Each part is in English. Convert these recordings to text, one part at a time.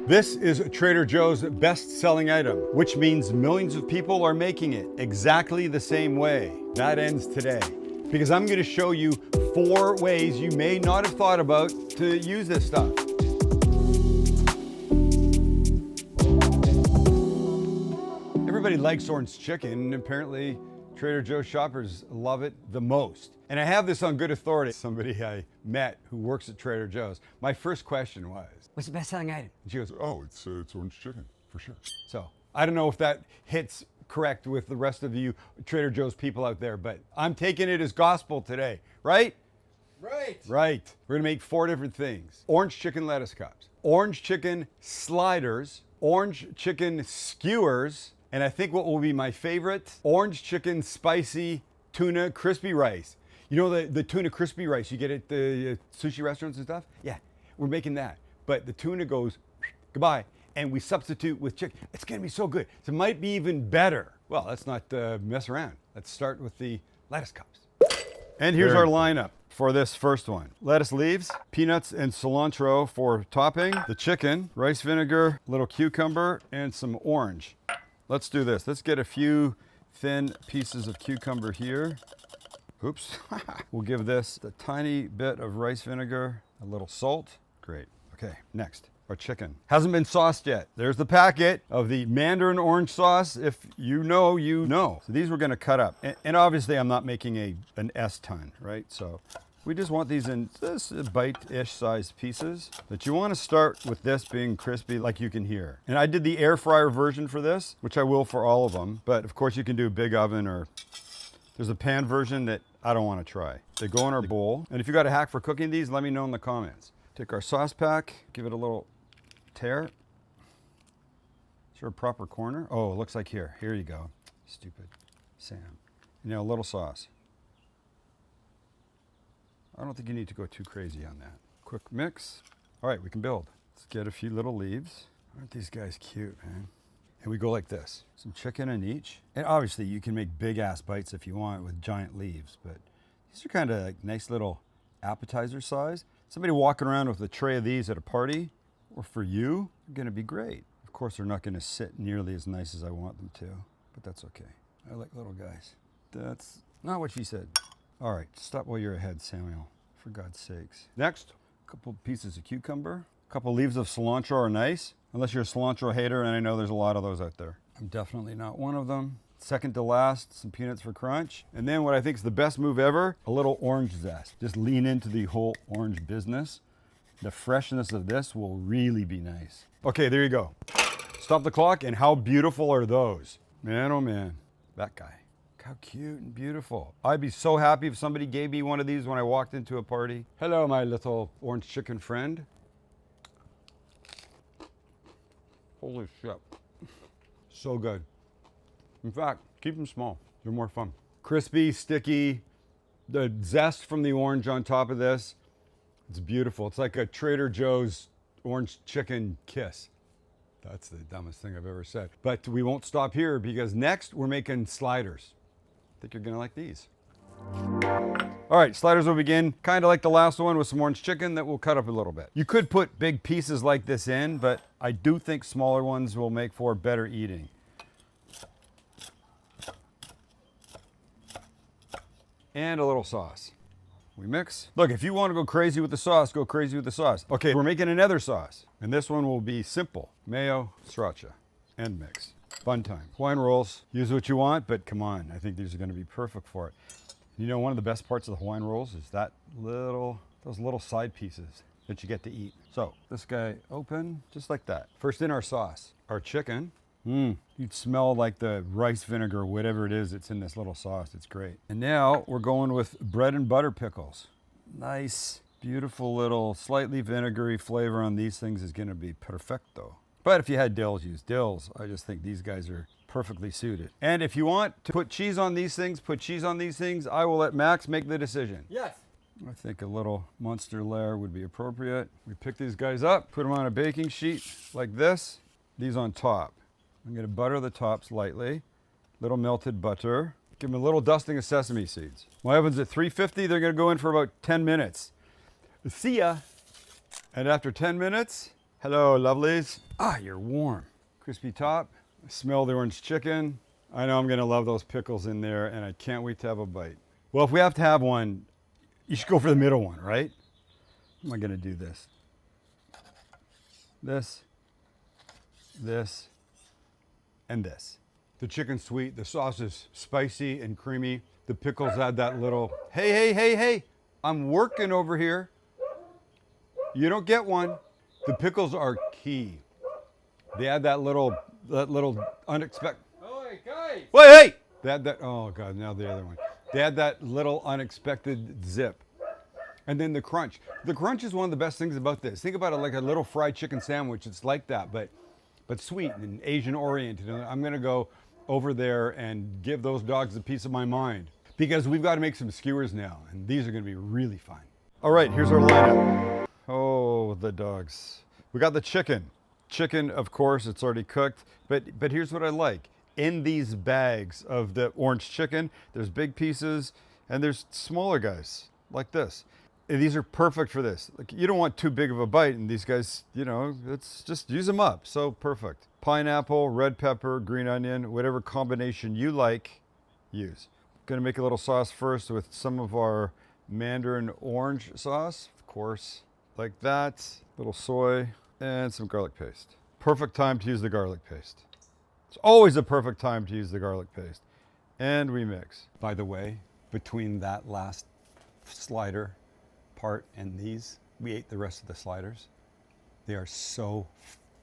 This is Trader Joe's best-selling item, which means millions of people are making it exactly the same way. That ends today, because I'm going to show you 4 ways you may not have thought about to use this stuff. Everybody likes orange chicken, and apparently Trader Joe's shoppers love it the most. And I have this on good authority. Somebody I met who works at Trader Joe's. My first question was, what's the best-selling item? And she goes, Oh, it's orange chicken, for sure. so I don't know if that hits correct with the rest of you Trader Joe's people out there, but I'm taking it as gospel today, right? Right. Right. We're gonna make 4 different things. Orange chicken lettuce cups, orange chicken sliders, orange chicken skewers, and I think what will be my favorite, orange chicken spicy tuna crispy rice. You know the tuna crispy rice you get at the sushi restaurants and stuff? Yeah, we're making that. But the tuna goes goodbye, and we substitute with chicken. It's gonna be so good. So it might be even better. Well, let's not mess around. Let's start with the lettuce cups. And here's our lineup for this first one. Lettuce leaves, peanuts and cilantro for topping, the chicken, rice vinegar, little cucumber, and some orange. Let's do this. Let's get a few thin pieces of cucumber here. Oops. We'll give this a tiny bit of rice vinegar, a little salt. Great. Okay, next, our chicken. Hasn't been sauced yet. There's the packet of the Mandarin orange sauce. If you know, you know. So these we're gonna cut up. And obviously I'm not making an S ton, right? So we just want these in this bite-ish sized pieces. But you wanna start with this being crispy like you can hear. And I did the air fryer version for this, which I will for all of them. But of course you can do a big oven, or there's a pan version that I don't wanna try. They go in our bowl. And if you got a hack for cooking these, let me know in the comments. Take our sauce pack, give it a little tear. Is there a proper corner? Oh, it looks like here. Here you go. Stupid Sam. You know, a little sauce. I don't think you need to go too crazy on that. Quick mix. All right, we can build. Let's get a few little leaves. Aren't these guys cute, man? And we go like this. Some chicken in each. And obviously you can make big ass bites if you want with giant leaves, but these are kind of like nice little appetizer size. Somebody walking around with a tray of these at a party, or for you, are gonna be great. Of course, they're not gonna sit nearly as nice as I want them to, but that's okay. I like little guys. That's not what she said. All right, stop while you're ahead, Samuel, for God's sakes. Next, a couple pieces of cucumber. A couple leaves of cilantro are nice, unless you're a cilantro hater, and I know there's a lot of those out there. I'm definitely not one of them. Second to last, some peanuts for crunch. And then what I think is the best move ever, a little orange zest. Just lean into the whole orange business. The freshness of this will really be nice. Okay, there you go. Stop the clock, and how beautiful are those? Man, oh man, that guy. How cute and beautiful. I'd be so happy if somebody gave me one of these when I walked into a party. Hello, my little orange chicken friend. Holy shit. So good. In fact, keep them small. They're more fun. Crispy, sticky, the zest from the orange on top of this. It's beautiful. It's like a Trader Joe's orange chicken kiss. That's the dumbest thing I've ever said. But we won't stop here, because next we're making sliders. I think you're gonna like these. All right, sliders will begin kind of like the last one with some orange chicken that we'll cut up a little bit. You could put big pieces like this in, but I do think smaller ones will make for better eating. And a little sauce. We mix. Look, if you want to go crazy with the sauce, go crazy with the sauce. Okay, we're making another sauce, and this one will be simple. Mayo, sriracha, and mix. Fun time. Hawaiian rolls, use what you want, but come on, I think these are gonna be perfect for it. You know, one of the best parts of the Hawaiian rolls is those little side pieces that you get to eat. So, this guy open, just like that. First in our sauce, our chicken. You'd smell like the rice vinegar, whatever it is that's in this little sauce. It's great. And now we're going with bread and butter pickles. Nice, beautiful little slightly vinegary flavor on these things is gonna be perfecto. But if you had dills, use dills. I just think these guys are perfectly suited. And if you want to put cheese on these things, put cheese on these things. I will let Max make the decision. Yes. I think a little monster layer would be appropriate. We pick these guys up, put them on a baking sheet like this. These on top. I'm gonna butter the tops lightly. Little melted butter. Give them a little dusting of sesame seeds. My oven's at 350. They're gonna go in for about 10 minutes. See ya. And after 10 minutes, Hello, lovelies. Ah, you're warm. Crispy top. I smell the orange chicken. I know I'm gonna love those pickles in there, and I can't wait to have a bite. Well, if we have to have one, you should go for the middle one, right? How am I gonna do this? This, and this. The chicken's sweet, the sauce is spicy and creamy. The pickles add that little, hey, I'm working over here. You don't get one. The pickles are key. They add that little unexpected. Oh, hey, guys! Wait, hey! They add that. Oh god, now the other one. They add that little unexpected zip, and then the crunch. The crunch is one of the best things about this. Think about it like a little fried chicken sandwich. It's like that, but sweet and Asian oriented. And I'm gonna go over there and give those dogs a piece of my mind because we've got to make some skewers now, and these are gonna be really fun. All right, here's our lineup. Oh, the dogs. We got the chicken. Chicken, of course, it's already cooked, but here's what I like. In these bags of the orange chicken, there's big pieces and there's smaller guys like this. And these are perfect for this. Like, you don't want too big of a bite, and these guys, you know, it's just use them up. So perfect. Pineapple, red pepper, green onion, whatever combination you like, use. Gonna make a little sauce first with some of our mandarin orange sauce, of course, like that. Little soy and some garlic paste. Perfect time to use the garlic paste. It's always a perfect time to use the garlic paste. And we mix. By the way, between that last slider part and these, we ate the rest of the sliders. They are so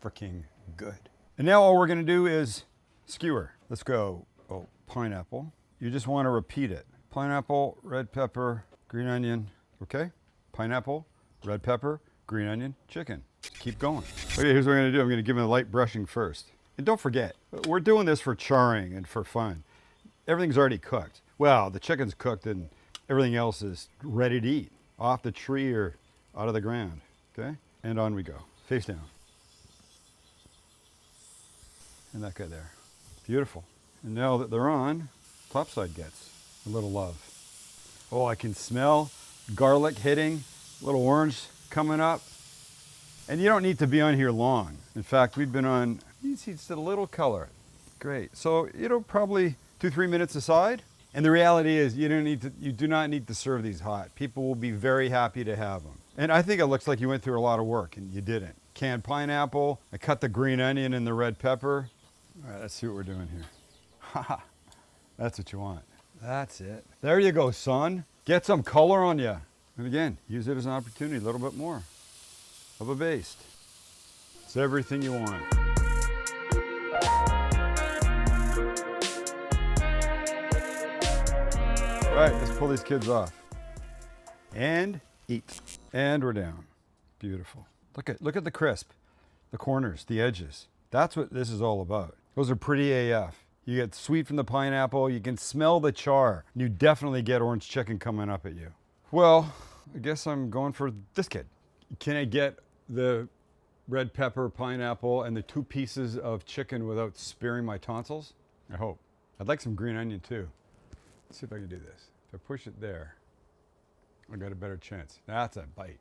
freaking good. And now all we're gonna do is skewer. Let's go. Oh, pineapple. You just wanna repeat it. Pineapple, red pepper, green onion, okay? Pineapple, red pepper, green onion, chicken. Keep going. Okay, here's what I'm gonna do. I'm gonna give them a light brushing first. And don't forget, we're doing this for charring and for fun. Everything's already cooked. Well, the chicken's cooked and everything else is ready to eat. Off the tree or out of the ground, okay? And on we go, face down. And that guy there, beautiful. And now that they're on, topside gets a little love. Oh, I can smell garlic hitting, a little orange coming up. And you don't need to be on here long. In fact, we've been on, you see just a little color. Great, so probably 2-3 minutes aside. And the reality is you do not need to serve these hot. People will be very happy to have them. And I think it looks like you went through a lot of work and you didn't. Canned pineapple, I cut the green onion and the red pepper. All right, let's see what we're doing here. Haha, that's what you want. That's it. There you go, son. Get some color on you. And again, use it as an opportunity, a little bit more of a baste. It's everything you want. All right, let's pull these kids off. And eat. And we're down. Beautiful. Look at the crisp, the corners, the edges. That's what this is all about. Those are pretty AF. You get sweet from the pineapple. You can smell the char. You definitely get orange chicken coming up at you. Well, I guess I'm going for this kid. Can I get the red pepper, pineapple, and the 2 pieces of chicken without spearing my tonsils? I hope. I'd like some green onion too. Let's see if I can do this. If I push it there, I got a better chance. That's a bite.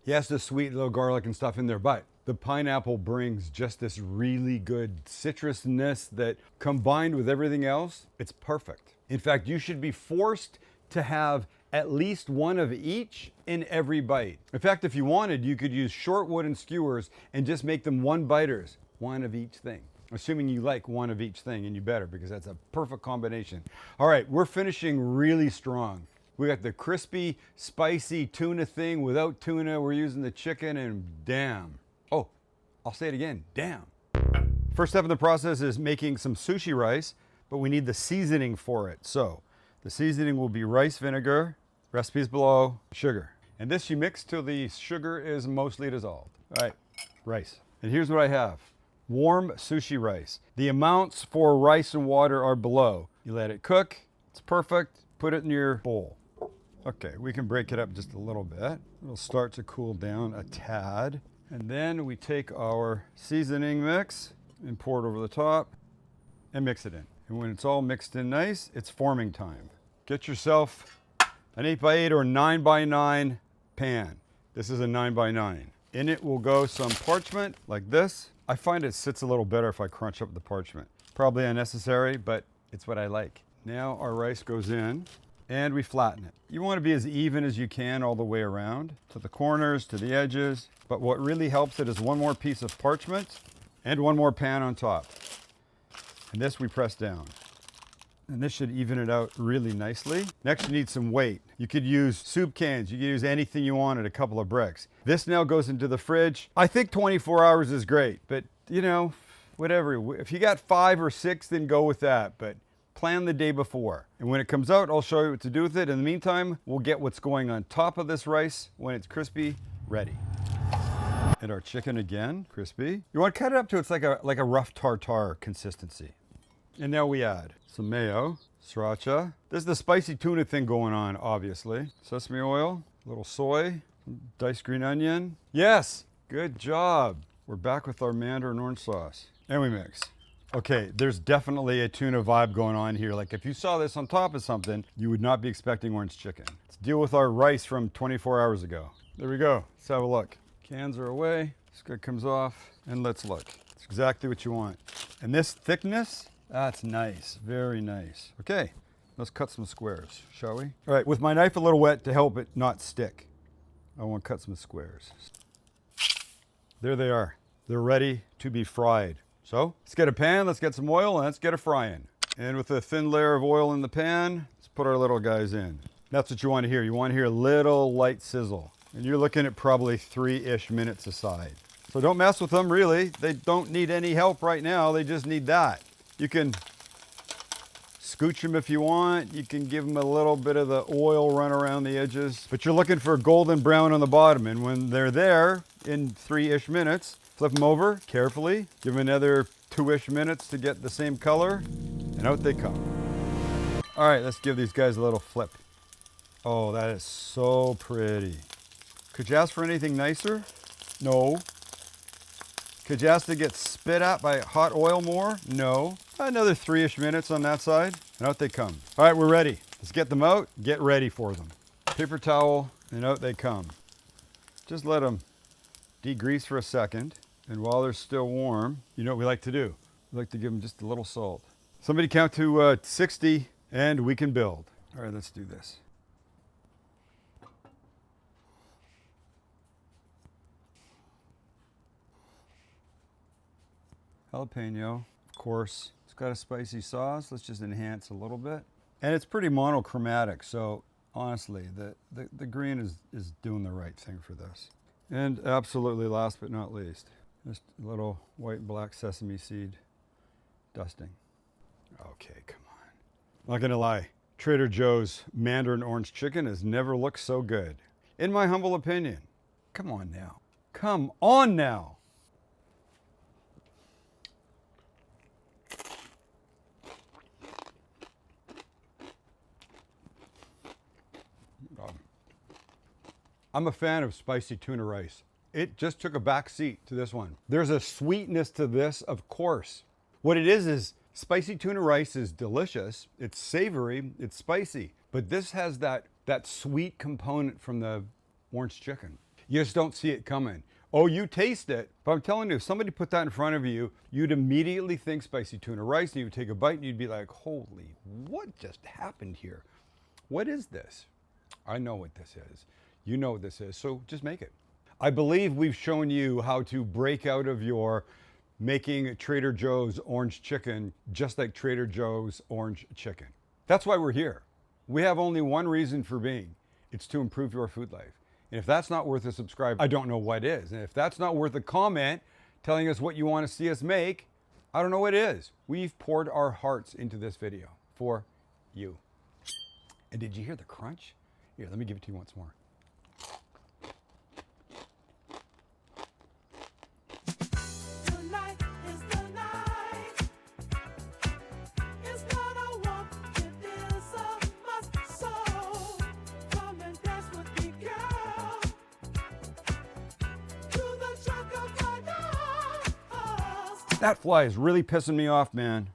Yes, the sweet little garlic and stuff in there, but the pineapple brings just this really good citrusness that combined with everything else, it's perfect. In fact, you should be forced to have at least one of each in every bite. In fact, if you wanted, you could use short wooden skewers and just make them one biters, one of each thing. Assuming you like one of each thing, and you better, because that's a perfect combination. All right, we're finishing really strong. We got the crispy, spicy tuna thing without tuna. We're using the chicken, and damn. Oh, I'll say it again, damn. First step in the process is making some sushi rice, but we need the seasoning for it. So the seasoning will be rice vinegar, recipes below, sugar. And this you mix till the sugar is mostly dissolved. All right, rice. And here's what I have. Warm sushi rice. The amounts for rice and water are below. You let it cook, it's perfect, put it in your bowl. Okay, we can break it up just a little bit. It'll start to cool down a tad. And then we take our seasoning mix and pour it over the top and mix it in. And when it's all mixed in nice, it's forming time. Get yourself an 8x8 or 9x9 pan. This is a 9x9. In it will go some parchment like this. I find it sits a little better if I crunch up the parchment. Probably unnecessary, but it's what I like. Now our rice goes in and we flatten it. You want to be as even as you can all the way around, to the corners, to the edges. But what really helps it is one more piece of parchment and one more pan on top. And this we press down. And this should even it out really nicely. Next, you need some weight. You could use soup cans. You could use anything you wanted, a couple of bricks. This now goes into the fridge. I think 24 hours is great, but you know, whatever. If you got 5 or 6, then go with that. But plan the day before. And when it comes out, I'll show you what to do with it. In the meantime, we'll get what's going on top of this rice when it's crispy, ready. And our chicken again, crispy. You want to cut it up to it's like a rough tartare consistency. And now we add some mayo, sriracha. There's the spicy tuna thing going on, obviously. Sesame oil, a little soy, diced green onion. Yes, good job. We're back with our mandarin orange sauce. And we mix. Okay, there's definitely a tuna vibe going on here. Like if you saw this on top of something, you would not be expecting orange chicken. Let's deal with our rice from 24 hours ago. There we go. Let's have a look. Cans are away. This guy comes off. And let's look. It's exactly what you want. And this thickness, that's nice, very nice. Okay, let's cut some squares, shall we? All right, with my knife a little wet to help it not stick, I want to cut some squares. There they are. They're ready to be fried. So let's get a pan, let's get some oil, and let's get a frying. And with a thin layer of oil in the pan, let's put our little guys in. That's what you want to hear. You want to hear a little light sizzle. And you're looking at probably 3-ish minutes aside. So don't mess with them, really. They don't need any help right now. They just need that. You can scooch them if you want. You can give them a little bit of the oil run around the edges. But you're looking for golden brown on the bottom. And when they're there in 3-ish minutes, flip them over carefully. Give them another 2-ish minutes to get the same color. And out they come. All right, let's give these guys a little flip. Oh, that is so pretty. Could you ask for anything nicer? No. Could you ask to get spit at by hot oil more? No. Another 3-ish minutes on that side, and out they come. All right, we're ready. Let's get them out, get ready for them. Paper towel, and out they come. Just let them degrease for a second, and while they're still warm, you know what we like to do? We like to give them just a little salt. Somebody count to 60, and we can build. All right, let's do this. Jalapeno, of course. It's got a spicy sauce. Let's just enhance a little bit. And it's pretty monochromatic, so honestly, the green is doing the right thing for this. And absolutely last but not least, just a little white and black sesame seed dusting. Okay, come on. Not gonna lie, Trader Joe's mandarin orange chicken has never looked so good. In my humble opinion. Come on now. Come on now. I'm a fan of spicy tuna rice. It just took a back seat to this one. There's a sweetness to this, of course. What it is spicy tuna rice is delicious. It's savory, it's spicy, but this has that sweet component from the orange chicken. You just don't see it coming. Oh, you taste it, but I'm telling you, if somebody put that in front of you, you'd immediately think spicy tuna rice, and you would take a bite and you'd be like, holy, what just happened here? What is this? I know what this is. You know what this is, so just make it. I believe we've shown you how to break out of your making Trader Joe's orange chicken just like Trader Joe's orange chicken. That's why we're here. We have only one reason for being. It's to improve your food life. And if that's not worth a subscribe, I don't know what is. And if that's not worth a comment telling us what you want to see us make, I don't know what is. We've poured our hearts into this video for you. And did you hear the crunch? Here, let me give it to you once more. That fly is really pissing me off, man.